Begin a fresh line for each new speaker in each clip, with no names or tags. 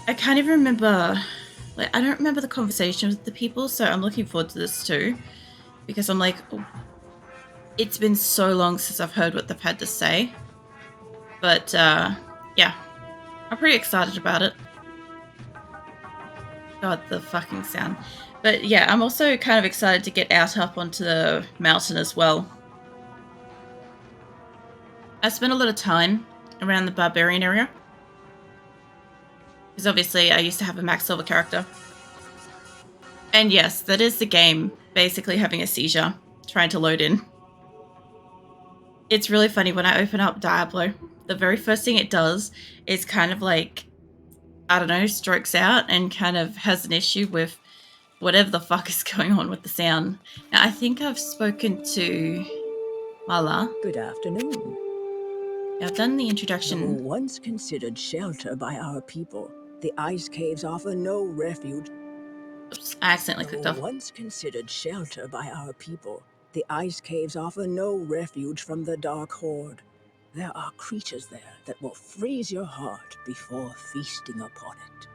I can't even remember. Like, I don't remember the conversation with the people, so I'm looking forward to this too, because I'm like, oh, it's been so long since I've heard what they've had to say. But yeah, I'm pretty excited about it. God, the fucking sound. But yeah, I'm also kind of excited to get out up onto the mountain as well. I spent a lot of time around the barbarian area because obviously I used to have a max level character. And yes, that is the game basically having a seizure trying to load in. It's really funny when I open up Diablo, the very first thing it does is kind of like, I don't know, strokes out and kind of has an issue with whatever the fuck is going on with the sound. Now, I think I've spoken to Mala.
Good afternoon.
I've done the
Though
introduction.
once considered shelter by our people, the ice caves offer no refuge.
Oops, I accidentally
Though
clicked off.
once considered shelter by our people, the ice caves offer no refuge from the Dark Horde. There are creatures there that will freeze your heart before feasting upon it.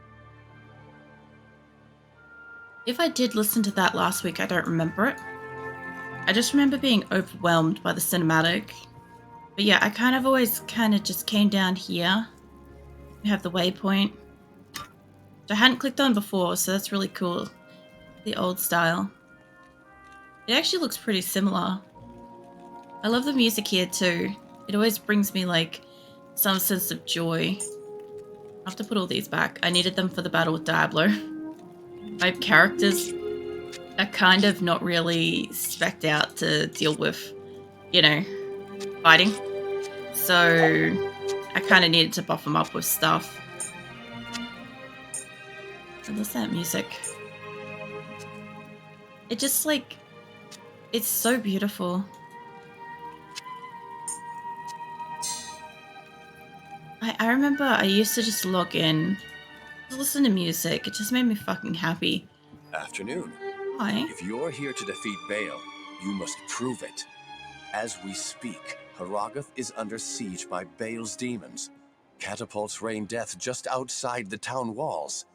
If I did listen to that last week, I don't remember it. I just remember being overwhelmed by the cinematic. But yeah, I kind of always kind of just came down here. We have the waypoint, which I hadn't clicked on before, so that's really cool. The old style. It actually looks pretty similar. I love the music here too. It always brings me like some sense of joy. I have to put all these back. I needed them for the battle with Diablo. My characters are kind of not really spec'd out to deal with, you know, fighting. So I kind of needed to buff them up with stuff. And what's that music? It just like, it's so beautiful. I remember I used to just log in, just listen to music. It just made me fucking happy.
Afternoon.
Hi.
If you're here to defeat Baal, you must prove it. As we speak, Harrogath is under siege by Baal's demons. Catapults rain death just outside the town walls.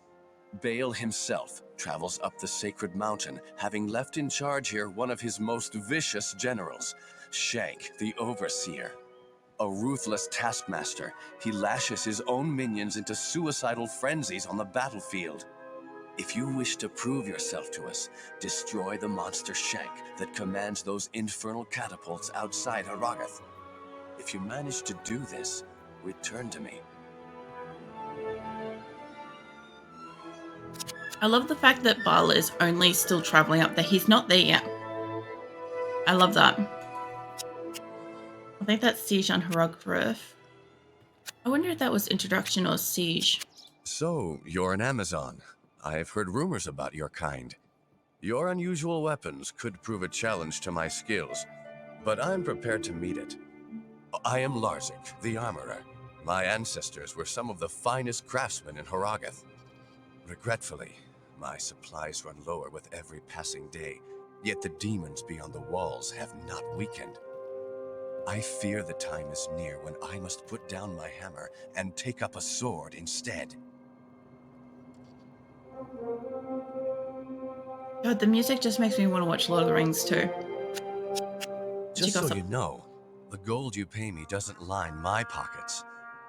Baal himself travels up the sacred mountain, having left in charge here one of his most vicious generals, Shank the Overseer. A ruthless taskmaster, he lashes his own minions into suicidal frenzies on the battlefield. If you wish to prove yourself to us, destroy the monster Shank that commands those infernal catapults outside Harrogath. If you manage to do this, return to me.
I love the fact that Bala is only still traveling up there. He's not there yet. I love that. I think that's Siege on Harrogath. I wonder if that was Introduction or Siege.
So, you're an Amazon. I've heard rumors about your kind. Your unusual weapons could prove a challenge to my skills, but I'm prepared to meet it. I am Larzik, the Armorer. My ancestors were some of the finest craftsmen in Harrogath. Regretfully, my supplies run lower with every passing day, yet the demons beyond the walls have not weakened. I fear the time is near when I must put down my hammer and take up a sword instead.
God, the music just makes me want to watch Lord of the Rings too.
Just so you know, the gold you pay me doesn't line my pockets.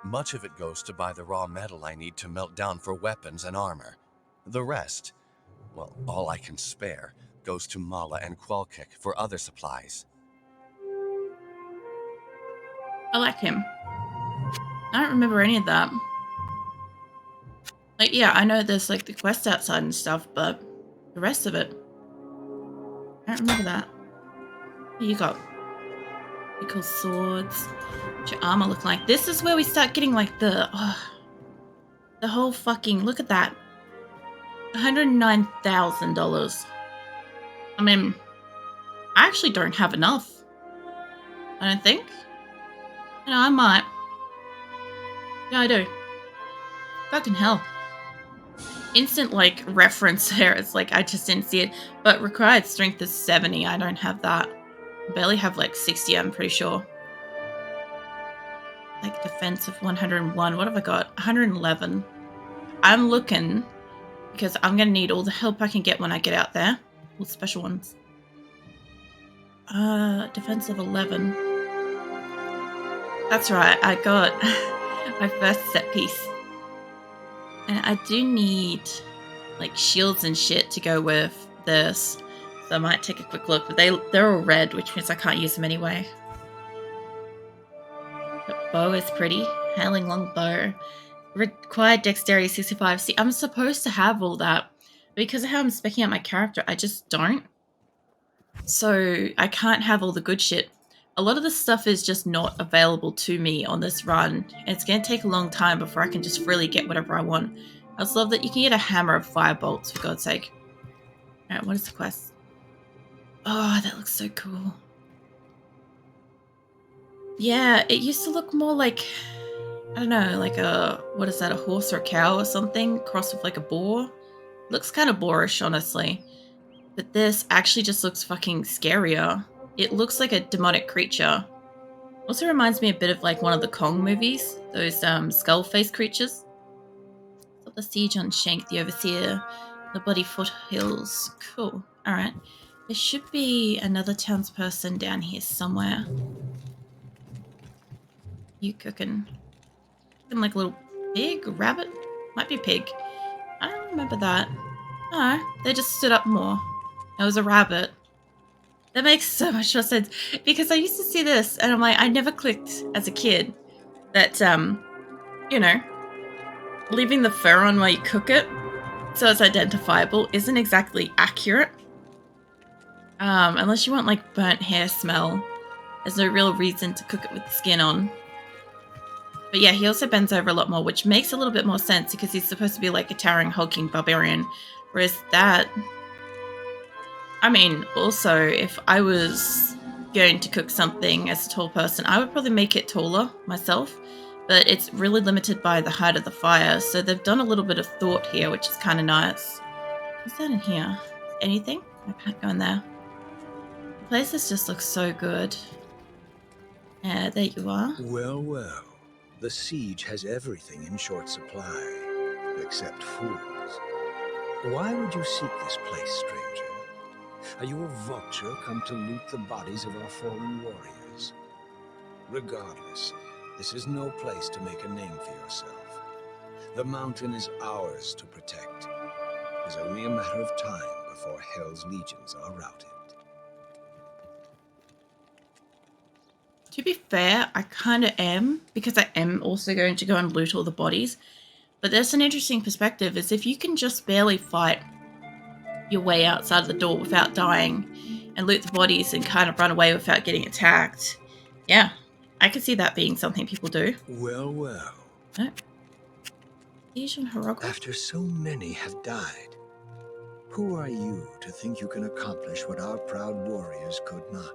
Much of it goes to buy the raw metal I need to melt down for weapons and armor. The rest, well, all I can spare, goes to Mala and Qualkick for other supplies.
I like him. I don't remember any of that. Like, yeah, I know there's like the quest outside and stuff, but the rest of it, I don't remember that. What you got? You cool swords. What's your armor look like? This is where we start getting like the whole fucking, look at that. $109,000. I mean, I actually don't have enough. I don't think. You know, I might. Yeah, I do. Fucking hell. Instant, like, reference there. It's like, I just didn't see it. But required strength is 70. I don't have that. I barely have, like, 60, I'm pretty sure. Like, defense of 101. What have I got? 111. I'm looking because I'm going to need all the help I can get when I get out there. All the special ones. Defense of 11. That's right, I got my first set piece. And I do need, like, shields and shit to go with this. So I might take a quick look. But they're all red, which means I can't use them anyway. The bow is pretty. Hailing long bow. Required dexterity 65. See, I'm supposed to have all that. Because of how I'm speccing out my character, I just don't. So I can't have all the good shit. A lot of the stuff is just not available to me on this run. And it's going to take a long time before I can just freely get whatever I want. I just love that you can get a hammer of firebolts, for God's sake. Alright, what is the quest? Oh, that looks so cool. Yeah, it used to look more like, I don't know, like a, what is that, a horse or a cow or something, crossed with like a boar. Looks kind of boorish, honestly. But this actually just looks fucking scarier. It looks like a demonic creature. Also reminds me a bit of like one of the Kong movies, those skull-faced creatures. So the siege on Shank the Overseer, the Bloody Foothills. Cool. Alright. There should be another townsperson down here somewhere. You cooking? Looking like a little pig? Rabbit? Might be pig. I don't remember that. Oh, they just stood up more. It was a rabbit. That makes so much more sense. Because I used to see this and I'm like, I never clicked as a kid that, you know, leaving the fur on while you cook it so it's identifiable isn't exactly accurate. Unless you want like burnt hair smell. There's no real reason to cook it with the skin on. But yeah, he also bends over a lot more, which makes a little bit more sense because he's supposed to be like a towering, hulking barbarian. Whereas that... I mean, also, if I was going to cook something as a tall person, I would probably make it taller myself. But it's really limited by the height of the fire, so they've done a little bit of thought here, which is kind of nice. What's that in here? Anything? I can't go in there. The places just look so good. Yeah, there you are.
Well, well. The siege has everything in short supply, except fools. Why would you seek this place, stranger? Are you a vulture come to loot the bodies of our fallen warriors? Regardless, this is no place to make a name for yourself. The mountain is ours to protect. It's only a matter of time before Hell's legions are routed.
To be fair, I kind of am, because I am also going to go and loot all the bodies. But there's an interesting perspective, is if you can just barely fight your way outside of the door without dying and loot the bodies and kind of run away without getting attacked. Yeah, I could see that being something people do.
Well, well.
Oh. Siege on Harroga?
After so many have died, who are you to think you can accomplish what our proud warriors could not?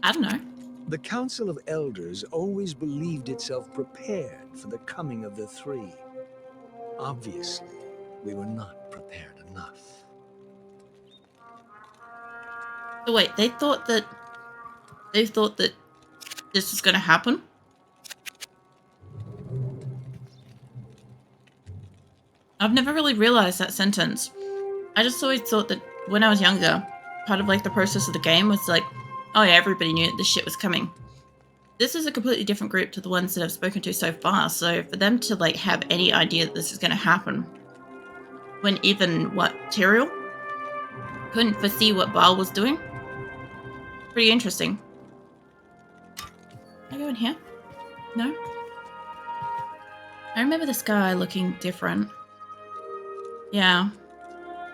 I don't know.
The Council of Elders always believed itself prepared for the coming of the Three. Obviously, we were not prepared enough.
So wait, they thought that this was going to happen? I've never really realized that sentence. I just always thought that when I was younger, part of like the process of the game was like, oh yeah, everybody knew that this shit was coming. This is a completely different group to the ones that I've spoken to so far, so for them to like have any idea that this is going to happen, when even, what, Tyrael couldn't foresee what Baal was doing? Pretty interesting. Can I go in here? No? I remember this guy looking different. Yeah.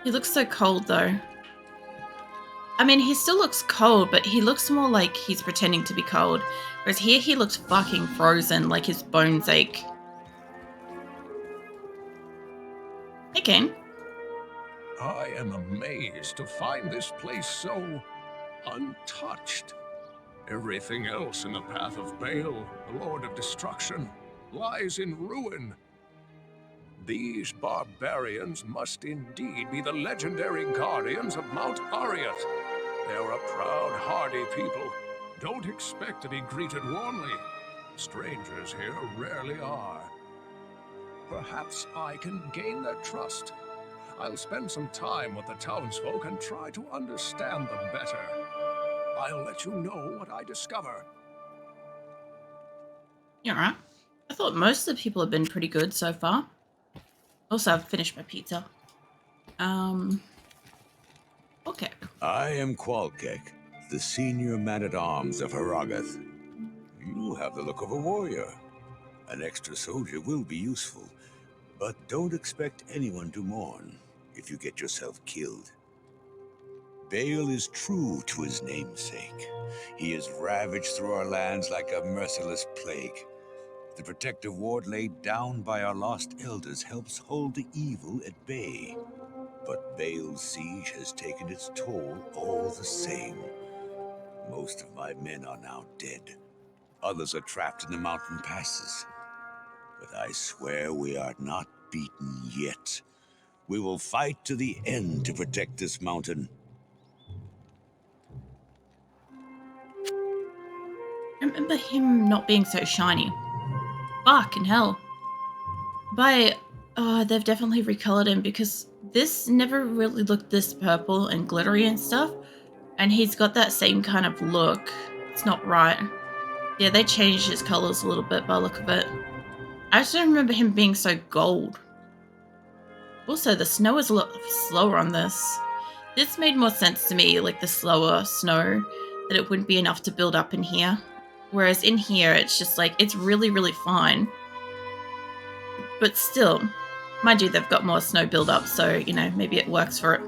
He looks so cold though. I mean, he still looks cold, but he looks more like he's pretending to be cold. Whereas here he looks fucking frozen, like his bones ache. Hey, Kane.
I am amazed to find this place so untouched. Everything else in the path of Baal, the Lord of Destruction, lies in ruin. These barbarians must indeed be the legendary guardians of Mount Arreat. They're a proud, hardy people. Don't expect to be greeted warmly. Strangers here rarely are. Perhaps I can gain their trust. I'll spend some time with the townsfolk and try to understand them better. I'll let you know what I discover.
You're right. I thought most of the people have been pretty good so far. Also, I've finished my pizza. Okay.
I am Qualkek, the senior man-at-arms of Harrogath. You have the look of a warrior. An extra soldier will be useful, but don't expect anyone to mourn if you get yourself killed. Bale is true to his namesake. He has ravaged through our lands like a merciless plague. The protective ward laid down by our lost elders helps hold the evil at bay. But Bale's siege has taken its toll all the same. Most of my men are now dead. Others are trapped in the mountain passes. But I swear we are not beaten yet. We will fight to the end to protect this mountain.
I remember him not being so shiny. Fucking hell. They've definitely recolored him because this never really looked this purple and glittery and stuff. And he's got that same kind of look. It's not right. Yeah, they changed his colors a little bit by the look of it. I just don't remember him being so gold. Also, the snow is a lot slower on this. This made more sense to me, like the slower snow, that it wouldn't be enough to build up in here. Whereas in here, it's just like, it's really, really fine. But still, mind you, they've got more snow build up, so, you know, maybe it works for it.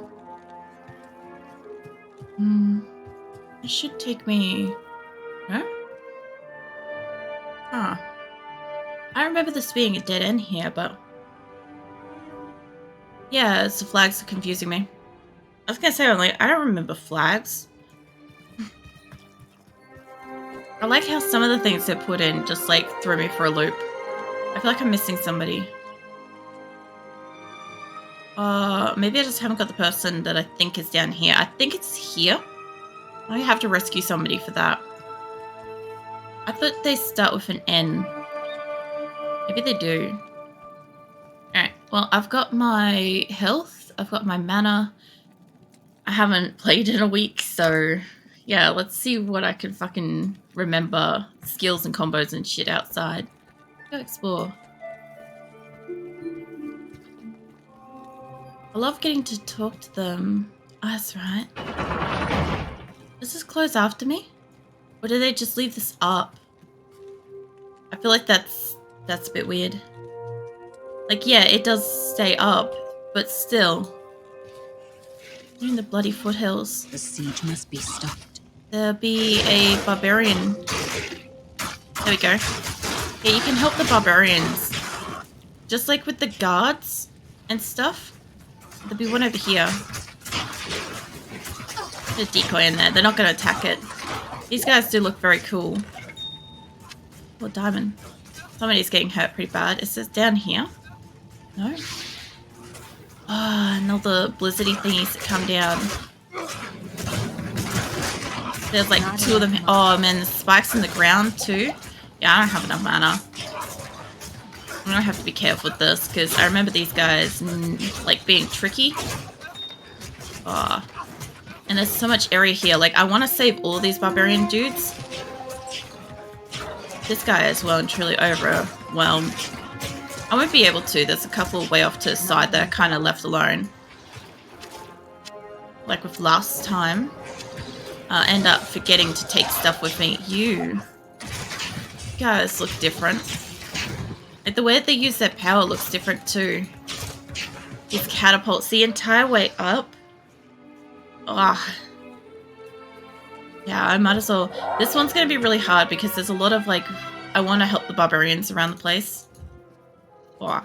It should take me... No? Huh. I remember this being a dead end here, but... Yeah, it's the flags are confusing me. I was gonna say, I don't remember flags. I like how some of the things they put in just, like, throw me for a loop. I feel like I'm missing somebody. Maybe I just haven't got the person that I think is down here. I think it's here. I have to rescue somebody for that. I thought they start with an N. Maybe they do. Alright, well, I've got my health. I've got my mana. I haven't played in a week, so... Yeah, let's see what I can fucking remember. Skills and combos and shit outside. Go explore. I love getting to talk to them. Oh, that's right. Does this close after me? Or do they just leave this up? I feel like that's a bit weird. Like, yeah, it does stay up, but still. We're in the bloody foothills.
The siege must be stopped.
There'll be a barbarian. There we go. Yeah, you can help the barbarians. Just like with the guards and stuff. There'll be one over here. Put a decoy in there. They're not going to attack it. These guys do look very cool. Oh, diamond. Somebody's getting hurt pretty bad. It says down here. No? Ah, and all the blizzardy thingies that come down. There's like two of them. Oh man, the spikes in the ground too. Yeah, I don't have enough mana. I'm gonna have to be careful with this because I remember these guys like being tricky. Oh. And there's so much area here. Like, I want to save all these barbarian dudes. This guy is well and truly overwhelmed. I won't be able to. There's a couple way off to the side that I kind of left alone. Like with last time. I end up forgetting to take stuff with me. You guys look different. Like, the way they use their power looks different too. These catapults the entire way up. Ah. Yeah, I might as well. This one's going to be really hard because there's a lot of, like, I want to help the barbarians around the place. Oh.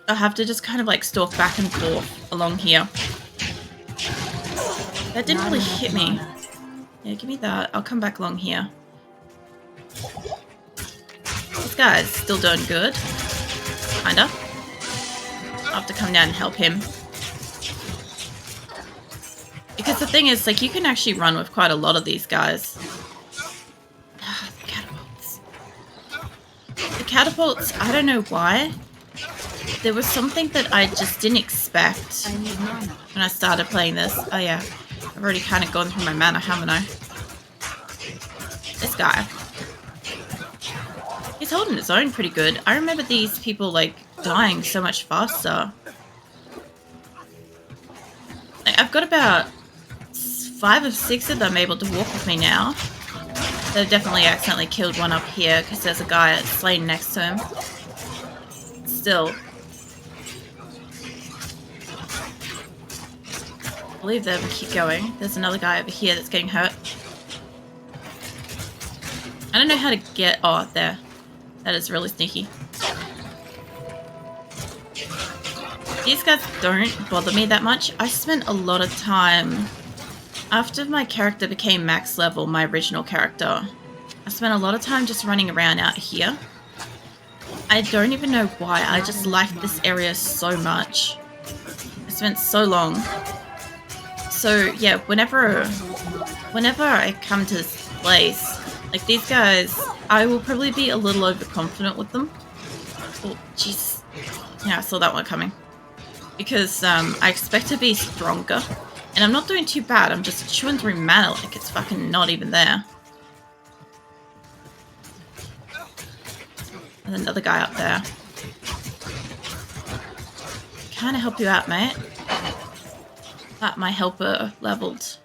I'll have to just kind of, like, stalk back and forth along here. That didn't really hit me. Yeah, give me that. I'll come back along here. This guy's still doing good. Kinda. I'll have to come down and help him. Because the thing is, like, you can actually run with quite a lot of these guys. The catapults. The catapults, I don't know why. There was something that I just didn't expect when I started playing this. Oh yeah, I've already kind of gone through my mana, haven't I? This guy. He's holding his own pretty good. I remember these people, like, dying so much faster. I've got about 5 or 6 of them able to walk with me now. They've definitely accidentally killed one up here because there's a guy slain next to him. Still. I believe they will keep going. There's another guy over here that's getting hurt. I don't know how to get... Oh, there. That is really sneaky. These guys don't bother me that much. I spent a lot of time... After my character became max level, my original character, I spent a lot of time just running around out here. I don't even know why. I just liked this area so much. I spent so long. So, yeah, whenever I come to this place... Like, these guys, I will probably be a little overconfident with them. Oh, jeez. Yeah, I saw that one coming. Because, I expect to be stronger. And I'm not doing too bad, I'm just chewing through mana like it's fucking not even there. And another guy up there. Kinda help you out, mate. That my helper leveled.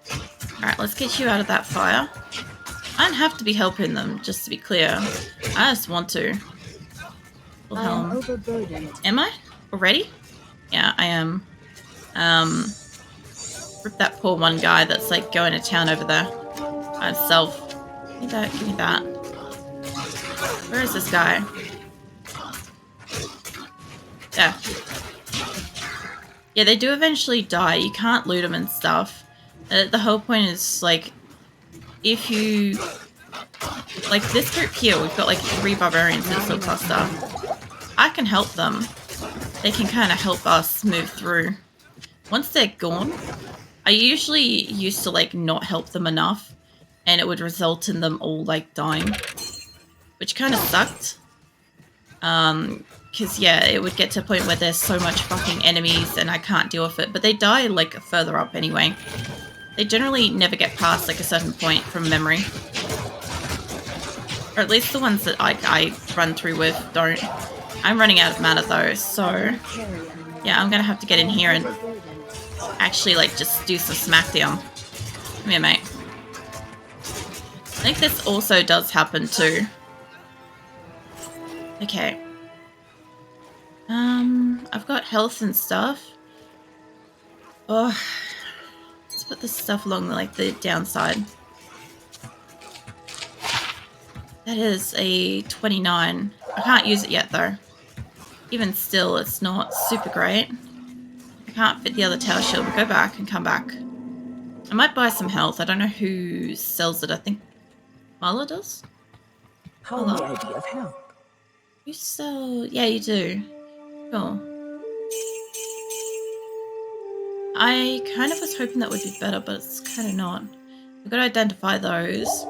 Alright, let's get you out of that fire. I don't have to be helping them, just to be clear. I just want to. Am I? Already? Yeah, I am. Rip that poor one guy that's like going to town over there by himself. Give me that, give me that. Where is this guy? Yeah. Yeah, they do eventually die. You can't loot them and stuff. The whole point is, like, if you... Like, this group here, we've got, like, 3 barbarians in this little cluster. I can help them. They can kind of help us move through. Once they're gone, I usually used to, like, not help them enough, and it would result in them all, like, dying. Which kind of sucked. Because, yeah, it would get to a point where there's so much fucking enemies and I can't deal with it. But they die, like, further up anyway. They generally never get past, like, a certain point from memory. Or at least the ones that I run through with don't. I'm running out of mana, though, so... Yeah, I'm gonna have to get in here and actually, like, just do some smackdown. Come here, mate. I think this also does happen, too. Okay. I've got health and stuff. Oh, let's put this stuff along, like, the downside. That is a 29. I can't use it yet, though. Even still, it's not super great. I can't fit the other tower shield, but go back and come back. I might buy some health. I don't know who sells it. I think Marla does?
How may I be of help?
You sell... Yeah, you do. Cool. I kind of was hoping that would be better, but it's kind of not. We've got to identify those.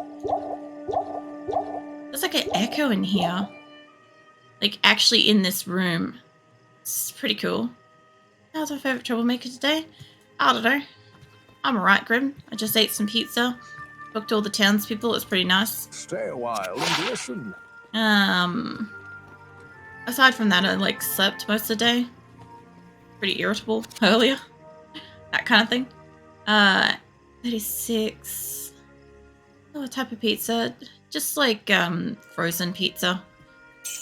There's like an echo in here. Like, actually in this room. It's pretty cool. How's my favourite troublemaker today? I don't know. I'm alright, Grim. I just ate some pizza. Talked to all the townspeople. It was pretty nice.
Stay a while and listen.
Aside from that, I, like, slept most of the day. Pretty irritable earlier. That kind of thing. 36. Oh, what type of pizza? Just, like, frozen pizza.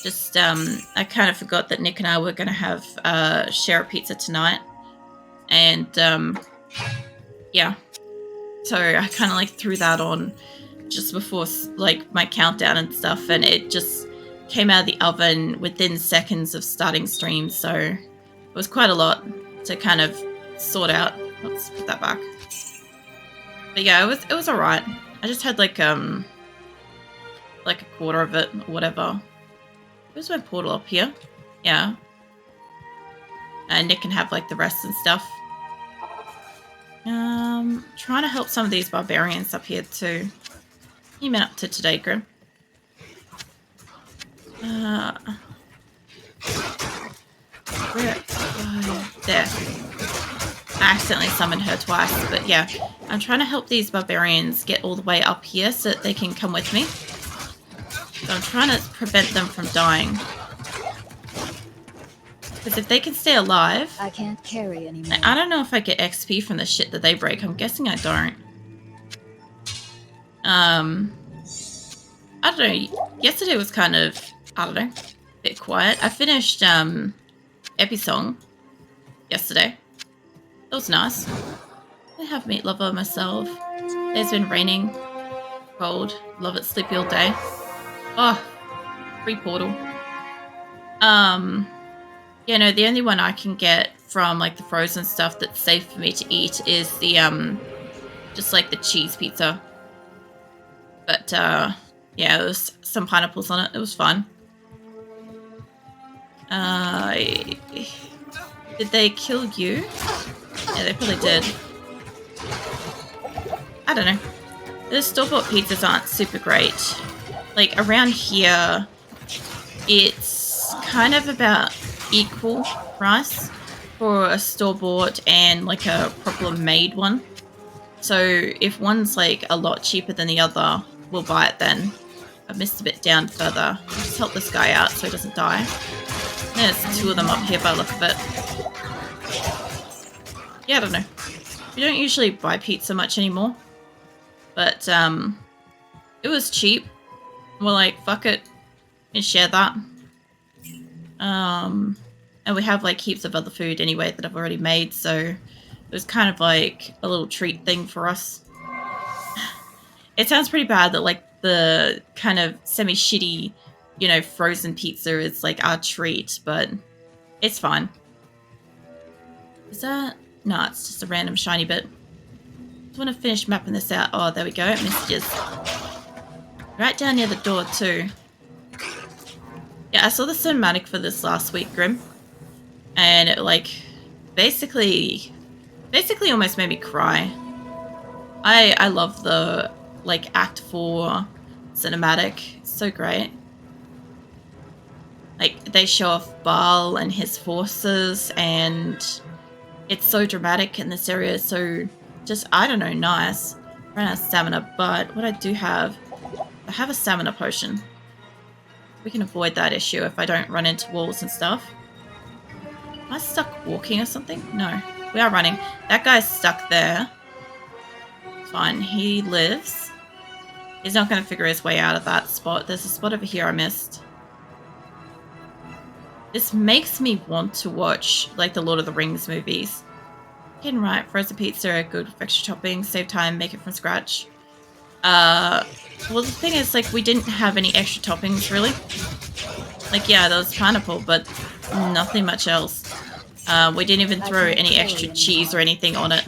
Just, I kind of forgot that Nick and I were going to have, share a pizza tonight. And, yeah. So I kind of, like, threw that on just before, like, my countdown and stuff. And it just came out of the oven within seconds of starting stream. So it was quite a lot to kind of sort out. Let's put that back. But yeah, it was alright. I just had, like a quarter of it or whatever. Where's my portal up here? Yeah. And Nick can have, like, the rest and stuff. Trying to help some of these barbarians up here too. What have you been up to today, Grim? Where? There. I accidentally summoned her twice, but yeah. I'm trying to help these barbarians get all the way up here so that they can come with me. So I'm trying to prevent them from dying. Because if they can stay alive...
I can't carry anymore.
I don't know if I get XP from the shit that they break. I'm guessing I don't. I don't know. Yesterday was kind of, I don't know, a bit quiet. I finished Episong yesterday. That was nice. I have meat lover myself. It's been raining, cold, love it, sleepy all day. Oh, free portal. Yeah, no, the only one I can get from like the frozen stuff that's safe for me to eat is the just like the cheese pizza. But yeah, there was some pineapples on it. It was fun. Did they kill you? Yeah, they probably did. I don't know. The store-bought pizzas aren't super great. Like around here, it's kind of about equal price for a store-bought and like a properly made one. So if one's like a lot cheaper than the other, we'll buy it then. I missed a bit down further. Just help this guy out so he doesn't die. There's two of them up here by the look of it. Yeah, I don't know. We don't usually buy pizza much anymore. But it was cheap. We're like, fuck it. And share that. And we have like heaps of other food anyway that I've already made, so it was kind of like a little treat thing for us. It sounds pretty bad that like the kind of semi-shitty, you know, frozen pizza is like our treat, but it's fine. Is that? No, it's just a random shiny bit. Just want to finish mapping this out. Oh, there we go. Messages. Right down near the door too. Yeah, I saw the cinematic for this last week, Grim. And it like basically almost made me cry. I love the like Act 4 cinematic. So great. Like they show off Baal and his forces, and it's so dramatic in this area, so just, I don't know, nice. Ran out of stamina, but what I do have, I have a stamina potion. We can avoid that issue if I don't run into walls and stuff. Am I stuck walking or something? No, we are running. That guy's stuck there. Fine, he lives. He's not going to figure his way out of that spot. There's a spot over here I missed. This makes me want to watch like the Lord of the Rings movies. Getting right, frozen pizza, good with extra toppings, save time, make it from scratch. Well, the thing is, like, we didn't have any extra toppings, really. Like, yeah, there was pineapple, but nothing much else. We didn't even throw any extra cheese or anything on it.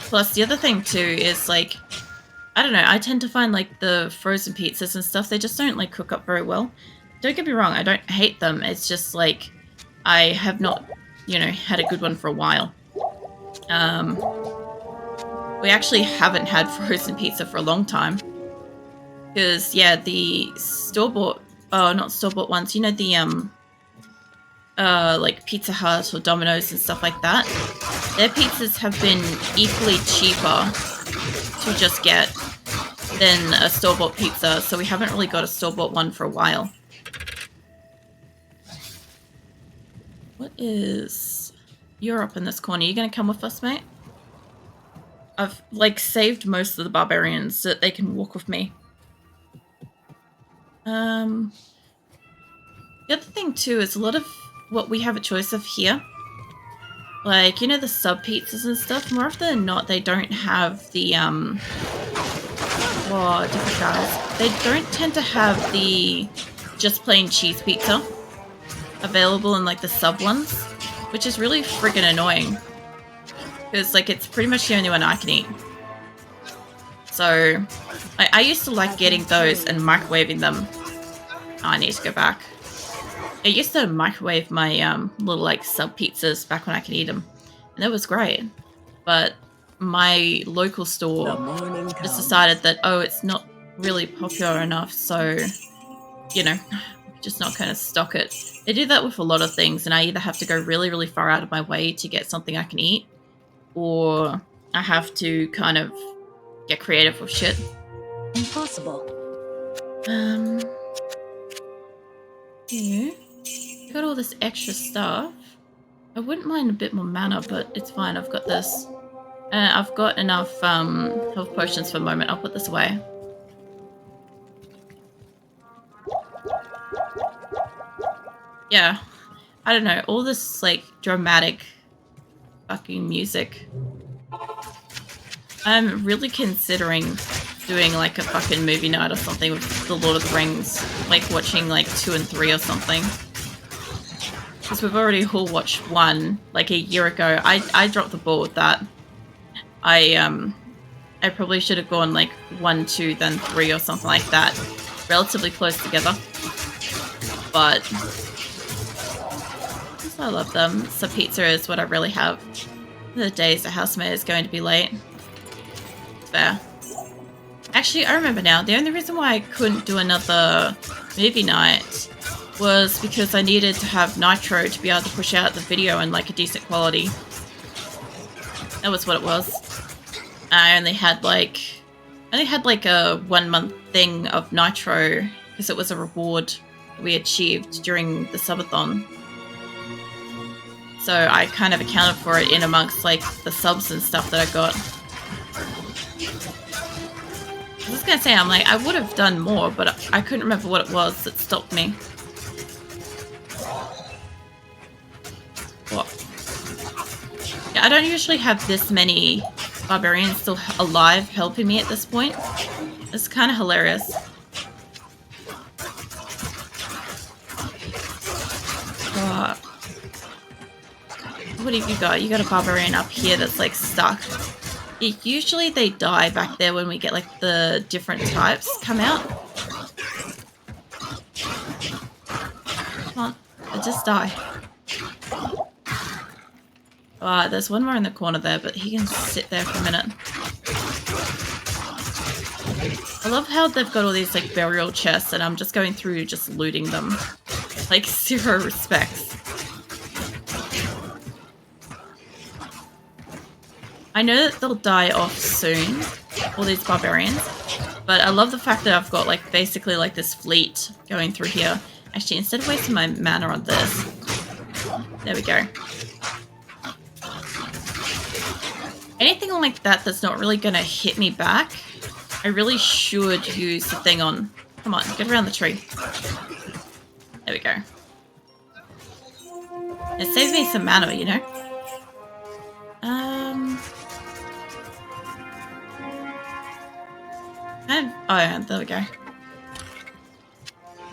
Plus, the other thing, too, is, like, I don't know, I tend to find, like, the frozen pizzas and stuff, they just don't, like, cook up very well. Don't get me wrong, I don't hate them. It's just, like, I have not, you know, had a good one for a while. We actually haven't had frozen pizza for a long time. Because, yeah, the store-bought, oh, not store-bought ones, you know, the, like Pizza Hut or Domino's and stuff like that. Their pizzas have been equally cheaper to just get than a store-bought pizza, so we haven't really got a store-bought one for a while. What is... You're up in this corner. You gonna come with us, mate? I've, like, saved most of the barbarians so that they can walk with me. The other thing, too, is a lot of what we have a choice of here. Like, you know, the sub pizzas and stuff? More often than not, they don't have the, oh, different guys. They don't tend to have the just plain cheese pizza available in, like, the sub ones. Which is really friggin' annoying. Because, like, it's pretty much the only one I can eat. So, I used to like getting those and microwaving them. Oh, I need to go back. I used to microwave my little, like, sub pizzas back when I could eat them. And that was great. But my local store just decided that, oh, it's not really popular enough, so you know, just not kind of stock it. They do that with a lot of things, and I either have to go really, really far out of my way to get something I can eat, or I have to kind of get creative with shit.
Impossible.
Yeah. Got all this extra stuff. I wouldn't mind a bit more mana, but it's fine. I've got this. I've got enough health potions for the moment. I'll put this away. Yeah. I don't know. All this, like, dramatic fucking music. I'm really considering doing, like, a fucking movie night or something with The Lord of the Rings. Like, watching, like, 2 and 3 or something. Because we've already all watched 1, like, a year ago. I dropped the ball with that. I probably should have gone, like, 1, 2, then 3 or something like that. Relatively close together. But I love them. So pizza is what I really have. The days the housemate is going to be late. It's fair. Actually, I remember now. The only reason why I couldn't do another movie night was because I needed to have nitro to be able to push out the video in, like, a decent quality. That was what it was. I only had like a 1 month thing of nitro because it was a reward we achieved during the subathon. So I kind of accounted for it in amongst, like, the subs and stuff that I got. I was gonna say, I'm like, I would have done more, but I couldn't remember what it was that stopped me. What? Yeah, I don't usually have this many barbarians still alive helping me at this point. It's kind of hilarious. What have you got? You got a barbarian up here that's, like, stuck. Usually they die back there when we get, like, the different types come out. Come on, just die. There's one more in the corner there, but he can sit there for a minute. I love how they've got all these, like, burial chests, and I'm just going through just looting them. Like, 0 respects. I know that they'll die off soon, all these barbarians, but I love the fact that I've got, like, basically, like, this fleet going through here. Actually, instead of wasting my mana on this, there we go. Anything like that that's not really going to hit me back, I really should use the thing on. Come on, get around the tree. There we go. It saves me some mana, you know? Oh yeah, there we go.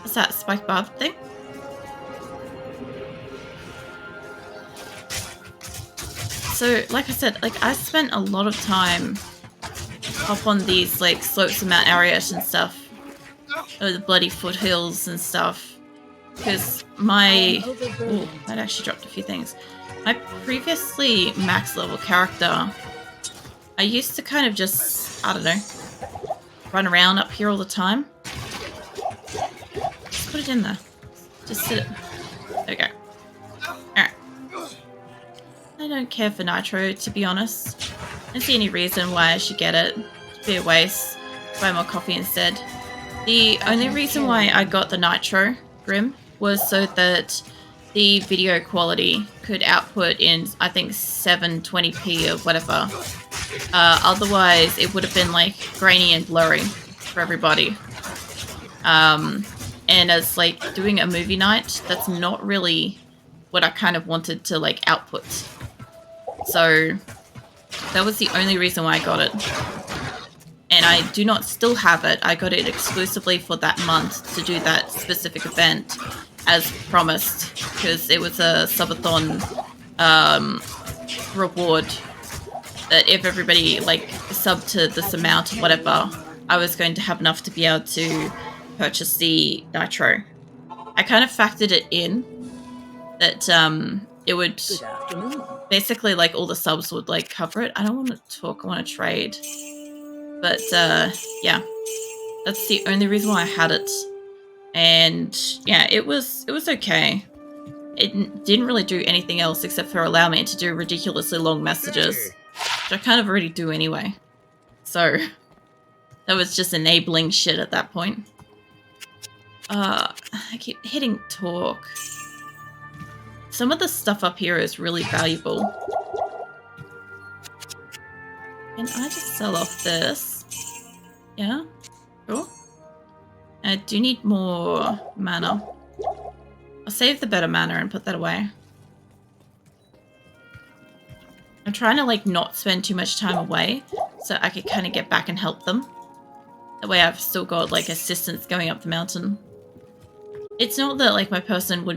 What's that, spike barb thing? So, like I said, like, I spent a lot of time up on these, like, slopes of Mount Arreat and stuff. Or the bloody foothills and stuff. Because my... Oh, that actually dropped a few things. My previously max level character, I used to kind of just, I don't know, run around up here all the time. Just put it in there. Just sit it. There we go. Alright. I don't care for nitro, to be honest. I don't see any reason why I should get it. It'd be a waste. Buy more coffee instead. The only reason why I got the nitro Grim was so that the video quality could output in, I think, 720p or whatever. Otherwise, it would have been, like, grainy and blurry for everybody. And as, like, doing a movie night, that's not really what I kind of wanted to, like, output. So that was the only reason why I got it. And I do not still have it. I got it exclusively for that month to do that specific event as promised, because it was a subathon reward that if everybody, like, subbed to this amount or whatever, I was going to have enough to be able to purchase the nitro. I kind of factored it in that it would basically, like, all the subs would, like, cover it. I don't want to talk, I want to trade. But yeah, that's the only reason why I had it. And yeah, it was okay. It didn't really do anything else except for allow me to do ridiculously long messages, which I kind of already do anyway. So that was just enabling shit at that point. I keep hitting talk. Some of the stuff up here is really valuable. Can I just sell off this? Yeah, cool. I do need more mana. I'll save the better mana and put that away. I'm trying to like not spend too much time away so I could kind of get back and help them. That way I've still got like assistance going up the mountain. It's not that like my person would